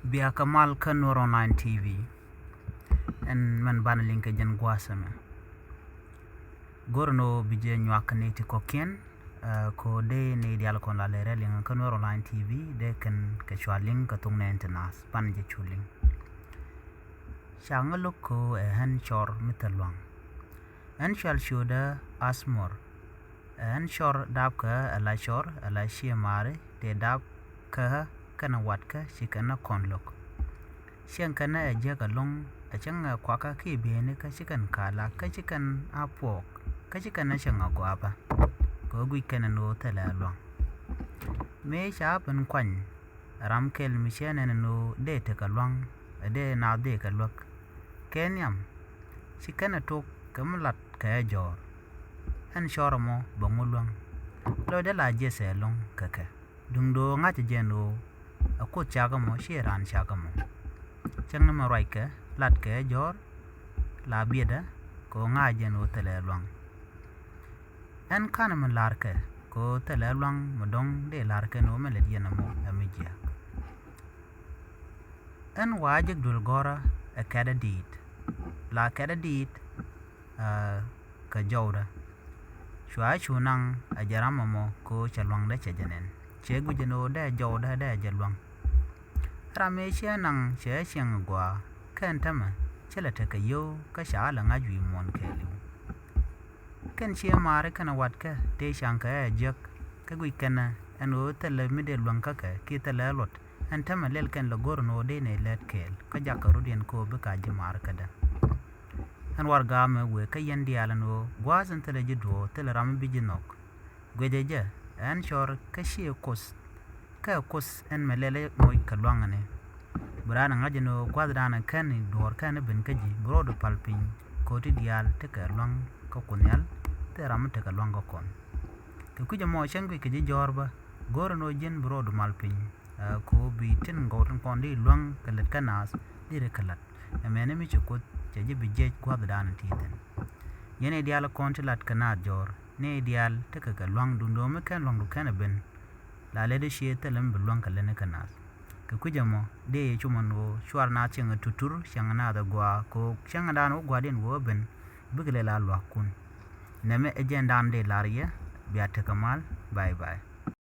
Bia Kamal Kanur Online TV en man ban link jen gwasama gorno bije nywakne ti kokien ko de ne dial kon la lere link Kanur Online TV de kan ke chwaling ka tung ne internas pan je chuling shangalo ko han chor mitalwang en shal shoda asmor en chor dab ka ala chor ala shiamare de dab ka kana watka shikana konlok shen kana ajaga long achanga kwaka ki bene ka shikan kala ka shikan apok ka shikan shanga gwaba ko gui kana no talalong me shapen kwan ramkel mishene no de te kalong de na de kalok kenyam shikana tok kamlat ka jor an shoramo bangulong lo de la jese long kaka dungdo ngati jeno ako chagamo shiran chagamo changna maraika latke jor la bieda ko ngajen o telelwang en kana man larke ko telelwang modong de larke no mele diena mo amijia en wajik dul gora akada dit la kada dit ka jawda shwa chunang ajarama mo ko chalwang de chejenen chegu jeno de jawda de jalwang rame nang che chiang gwa kan tama chela ta kayo ka sha la nga jwi mon kelu kan che mare kana wat ka te shang ka jak ka gwi kana ano tele mi de lwang ka ki tele lot an tama lel kan la gor no de ne let kel ka jakaru den ko be ka ji mar ka da an war ga me we ka yen diala no gwa zan tele jido tele ram bi jinok gwedeje an shor ka shi kos ka kos en melele moy kalwangane burana ngajino kwadana kan dor kan ben kaji brodo palpin koti dial te kalwang ko kunyal te ram te kalwang ko kon ke kuje mo shangwe ke jorba gorno jen brodo malpin ko bi tin goton kondi lwang kalat kanas dire kalat amene mi chukut je bije kwadana titen yene dial konti lat kanat jor ne dial te kalwang dundo me kan long du kan ben la le de shiete lem bulwan kalene kanas ke kujamo de chumano shwar na chenga tutur shangana da gwa ko shangana no gwa den wo ben bigle la lwa kun neme ejendan de lariya biate kamal bye bye